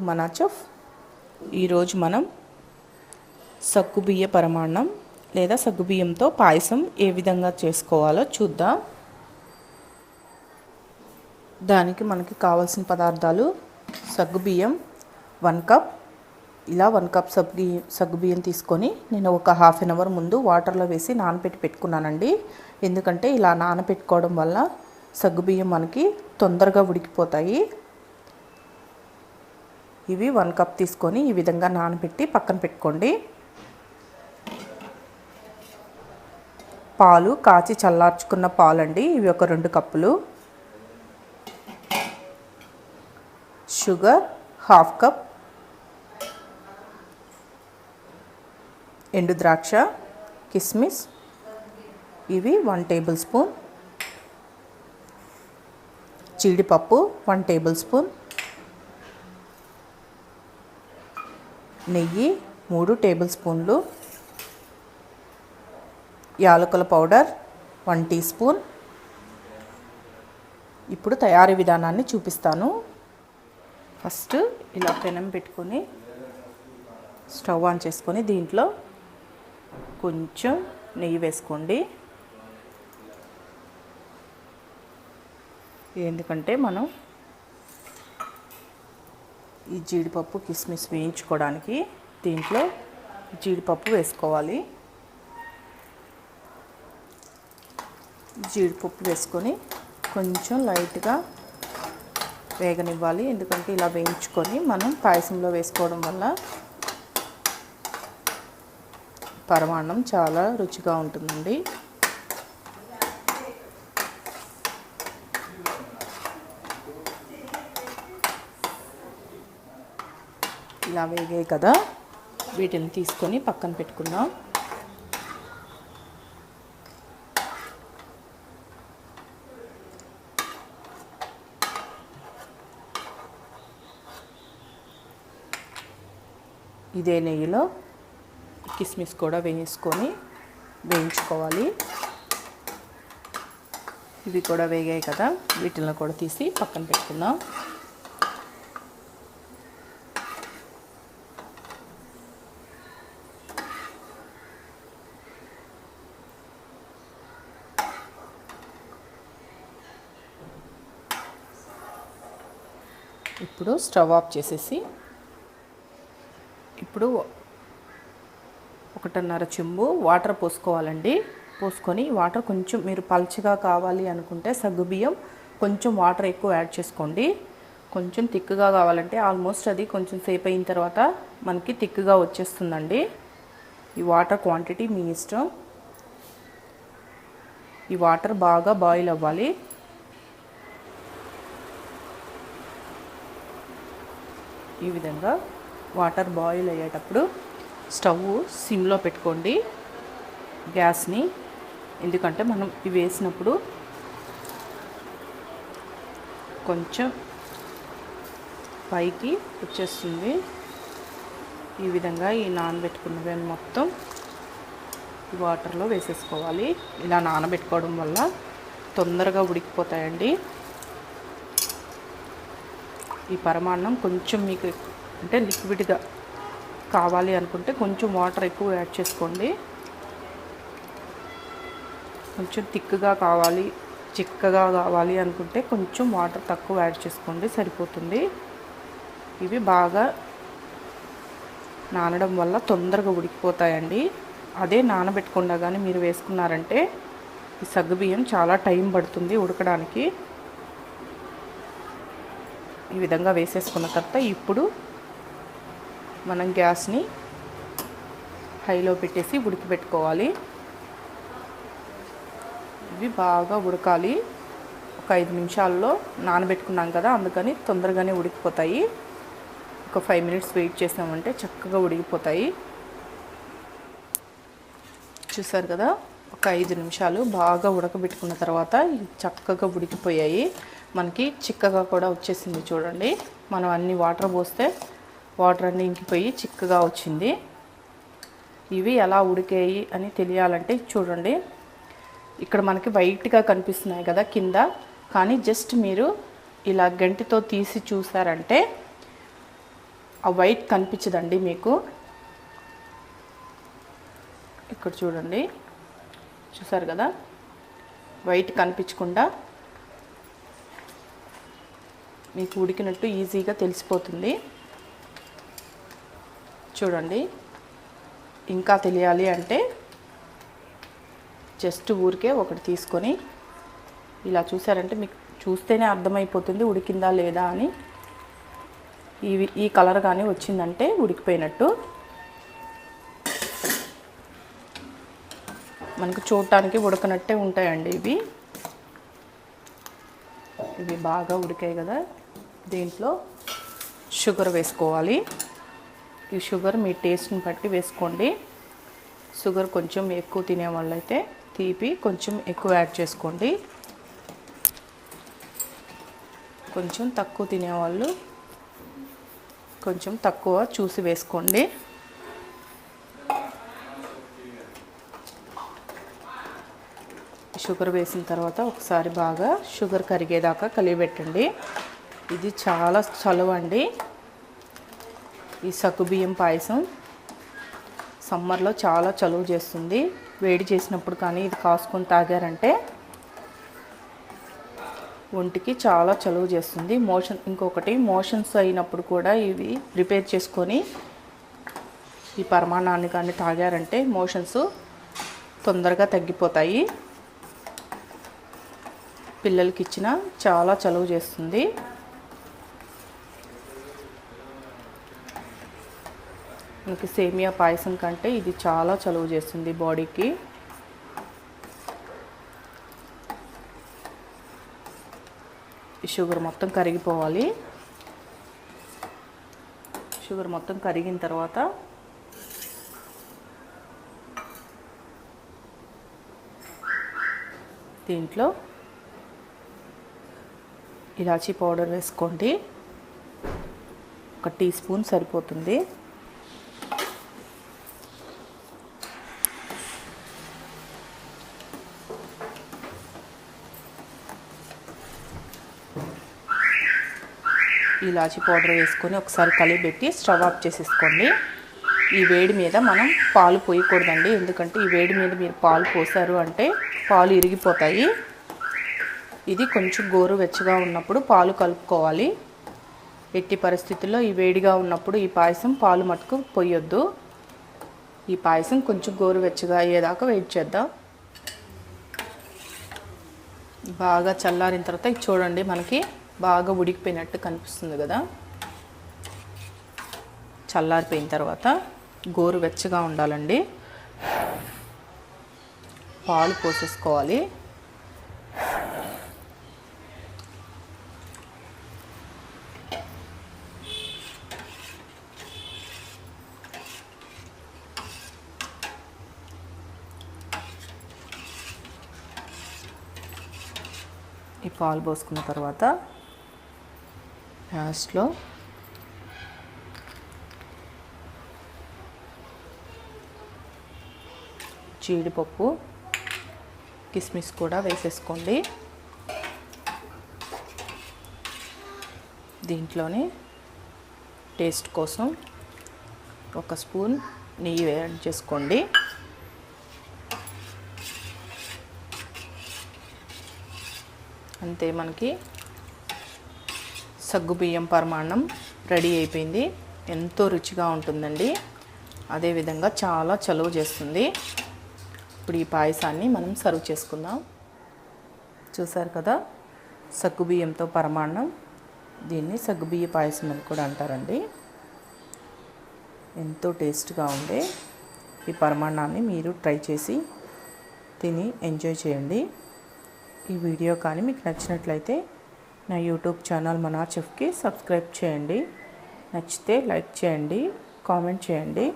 మనా చెఫ్. ఈరోజు మనం సగ్గుబియ్య పరమాన్నం లేదా సగ్గుబియ్యంతో పాయసం ఏ విధంగా చేసుకోవాలో చూద్దాం. దానికి మనకి కావాల్సిన పదార్థాలు సగ్గుబియ్యం 1 కప్. ఇలా 1 కప్ సగ్గుబియ్యం తీసుకొని నేను ఒక హాఫ్ అన్ అవర్ ముందు వాటర్లో వేసి నానబెట్టి పెట్టుకున్నానండి. ఎందుకంటే ఇలా నానబెట్టుకోవడం వల్ల సగ్గుబియ్యం మనకి తొందరగా ఉడికిపోతాయి. ఇవి 1 కప్ తీసుకొని ఈ విధంగా నానబెట్టి పక్కన పెట్టుకోండి. పాలు కాచి చల్లార్చుకున్న పాలండి, ఇవి ఒక 2 కప్పులు. Sugar 1/2 cup. ఎండు ద్రాక్ష, కిస్మిస్ ఇవి 1 టేబుల్ స్పూన్. జీడిపప్పు 1 టేబుల్ స్పూన్. నెయ్యి 3 టేబుల్ స్పూన్లు. యాలకుల పౌడర్ 1 టీ స్పూన్. ఇప్పుడు తయారీ విధానాన్ని చూపిస్తాను. ఫస్ట్ ఇలా పెనం పెట్టుకొని స్టవ్ ఆన్ చేసుకొని దీంట్లో కొంచెం నెయ్యి వేసుకోండి. ఎందుకంటే మనం ఈ జీడిపప్పు కిస్మిస్ వేయించుకోవడానికి దీంట్లో జీడిపప్పు వేసుకోవాలి. జీడిపప్పు వేసుకొని కొంచెం లైట్గా వేగనివ్వాలి. ఎందుకంటే ఇలా వేయించుకొని మనం పాయసంలో వేసుకోవడం వల్ల పరమాన్నం చాలా రుచిగా ఉంటుందండి. ఇలా వేగాయి కదా, వీటిని తీసుకొని పక్కన పెట్టుకుందాం. ఇదే నెయ్యిలో కిస్మిస్ కూడా వేయించుకోవాలి. ఇవి కూడా వేగాయి కదా, వీటిని కూడా తీసి పక్కన పెట్టుకుందాం. ఇప్పుడు స్టవ్ ఆఫ్ చేసేసి ఇప్పుడు 1.5 చెంబు వాటర్ పోసుకోవాలండి. పోసుకొని వాటర్ కొంచెం మీరు పల్చగా కావాలి అనుకుంటే సగ్గుబియ్యం కొంచెం వాటర్ ఎక్కువ యాడ్ చేసుకోండి. కొంచెం థిక్గా కావాలంటే ఆల్మోస్ట్ అది కొంచెం సేపు అయిన తర్వాత మనకి థిక్గా వచ్చేస్తుందండి. ఈ వాటర్ క్వాంటిటీ మీ ఇష్టం. ఈ వాటర్ బాగా బాయిల్ అవ్వాలి. ఈ విధంగా వాటర్ బాయిల్ అయ్యేటప్పుడు స్టవ్ సిమ్లో పెట్టుకోండి గ్యాస్ని. ఎందుకంటే మనం ఇవి వేసినప్పుడు కొంచెం పైకి వచ్చేస్తుంది. ఈ విధంగా ఈ నానబెట్టుకున్నవి మొత్తం ఈ వాటర్లో వేసేసుకోవాలి. ఇలా నానబెట్టుకోవడం వల్ల తొందరగా ఉడికిపోతాయండి. ఈ పరమాన్నం కొంచెం మీకు అంటే లిక్విడ్గా కావాలి అనుకుంటే కొంచెం వాటర్ ఎక్కువ యాడ్ చేసుకోండి. కొంచెం థిక్గా కావాలి, చిక్కగా కావాలి అనుకుంటే కొంచెం వాటర్ తక్కువ యాడ్ చేసుకోండి, సరిపోతుంది. ఇవి బాగా నానడం వల్ల తొందరగా ఉడికిపోతాయండి. అదే నానబెట్టకుండా కానీ మీరు వేసుకున్నారంటే ఈ సగ్గుబియ్యం చాలా టైం పడుతుంది ఉడకడానికి. ఈ విధంగా వేసేసుకున్న తర్వాత ఇప్పుడు మనం గ్యాస్ని హైలో పెట్టేసి ఉడికిపెట్టుకోవాలి. ఇవి బాగా ఉడకాలి. ఒక 5 నిమిషాల్లో నానబెట్టుకున్నాం కదా, అందుకని తొందరగానే ఉడికిపోతాయి. ఒక 5 మినిట్స్ వెయిట్ చేసామంటే చక్కగా ఉడికిపోతాయి. చూసారు కదా, ఒక 5 నిమిషాలు బాగా ఉడకబెట్టుకున్న తర్వాత చక్కగా ఉడికిపోయాయి. మనకి చిక్కగా కూడా వచ్చేసింది చూడండి. మనం అన్ని వాటర్ పోస్తే వాటర్ అన్నీ ఇంకిపోయి చిక్కగా వచ్చింది. ఇవి ఎలా ఉడికాయి అని తెలియాలంటే చూడండి, ఇక్కడ మనకి వైట్గా కనిపిస్తున్నాయి కదా కింద, కానీ జస్ట్ మీరు ఇలా గంటితో తీసి చూసారంటే ఆ వైట్ కనిపించదండి మీకు. ఇక్కడ చూడండి, చూసారు కదా, వైట్ కనిపించకుండా మీకు ఉడికినట్టు ఈజీగా తెలిసిపోతుంది. చూడండి, ఇంకా తెలియాలి అంటే జస్ట్ ఊరికే ఒకటి తీసుకొని ఇలా చూసారంటే మీకు చూస్తేనే అర్థమైపోతుంది ఉడికిందా లేదా అని. ఈ కలర్ కానీ వచ్చిందంటే ఉడికిపోయినట్టు. మనకు చూడటానికి ఉడకనట్టే ఉంటాయండి ఇవి. ఇవి బాగా ఉడికాయి కదా, దీంట్లో షుగర్ వేసుకోవాలి. ఈ షుగర్ మీ టేస్ట్ని బట్టి వేసుకోండి. షుగర్ కొంచెం ఎక్కువ తినే వాళ్ళైతే తీపి కొంచెం ఎక్కువ యాడ్ చేసుకోండి. కొంచెం తక్కువ తినేవాళ్ళు కొంచెం తక్కువ చూసి వేసుకోండి. షుగర్ వేసిన తర్వాత ఒకసారి బాగా షుగర్ కరిగేదాకా కలియబెట్టండి. ఇది చాలా చలువ అండి. ఈ సగ్గుబియ్యం పాయసం సమ్మర్లో చాలా చలువ చేస్తుంది. వేడి చేసినప్పుడు కానీ ఇది కాసుకొని తాగారంటే ఒంటికి చాలా చలువ చేస్తుంది. ఇంకొకటి మోషన్స్ అయినప్పుడు కూడా ఇవి ప్రిపేర్ చేసుకొని ఈ పరమాన్నాన్ని కానీ తాగారంటే మోషన్స్ తొందరగా తగ్గిపోతాయి. పిల్లలకి ఇచ్చిన చాలా చలువ చేస్తుంది. మనకి సేమియా పాయసం కంటే ఇది చాలా చలువ చేస్తుంది బాడీకి. ఈ షుగర్ మొత్తం కరిగిపోవాలి. షుగర్ మొత్తం కరిగిన తర్వాత దీంట్లో ఇలాచీ పౌడర్ వేసుకోండి. 1 టీ స్పూన్ సరిపోతుంది. ఇలాచీ పౌడర్ వేసుకొని ఒకసారి కలిపెట్టి స్టవ్ ఆఫ్ చేసేసుకోండి. ఈ వేడి మీద మనం పాలు పోయకూడదండి, ఎందుకంటే ఈ వేడి మీద మీరు పాలు పోసారు అంటే పాలు ఇరిగిపోతాయి. ఇది కొంచెం గోరువెచ్చగా ఉన్నప్పుడు పాలు కలుపుకోవాలి. ఎట్టి పరిస్థితుల్లో ఈ వేడిగా ఉన్నప్పుడు ఈ పాయసం పాలు మటుకు పోయొద్దు. ఈ పాయసం కొంచెం గోరువెచ్చగా అయ్యేదాకా వెయిట్ చేద్దాం. బాగా చల్లారిన తర్వాత ఇది చూడండి, మనకి బాగా ఉడికిపోయినట్టు కనిపిస్తుంది కదా. చల్లారిపోయిన తర్వాత గోరువెచ్చగా ఉండాలండి. పాలు పోసేసుకోవాలి. ఈ పాలు పోసుకున్న తర్వాత లాస్ట్లో జీడిపప్పు కిస్మిస్ కూడా వేసేసుకోండి. దీంట్లోనే టేస్ట్ కోసం 1 స్పూన్ నెయ్యి యాడ్ చేసుకోండి. అంతే, మనకి సగ్గుబియ్యం పరమాన్నం రెడీ అయిపోయింది. ఎంతో రుచిగా ఉంటుందండి. అదేవిధంగా చాలా చలువ చేస్తుంది. ఇప్పుడు ఈ పాయసాన్ని మనం సర్వ్ చేసుకుందాం. చూసారు కదా, సగ్గుబియ్యంతో పరమాన్నం. దీన్ని సగ్గుబియ్య పాయసం అని కూడా అంటారండి. ఎంతో టేస్ట్గా ఉండే ఈ పరమాన్నాన్ని మీరు ట్రై చేసి తిని ఎంజాయ్ చేయండి. ఈ వీడియో కానీ మీకు నచ్చినట్లయితే నా యూట్యూబ్ ఛానల్ మనార్ చెఫ్కి సబ్స్క్రైబ్ చేయండి. నచ్చితే లైక్ చేయండి, కామెంట్ చేయండి.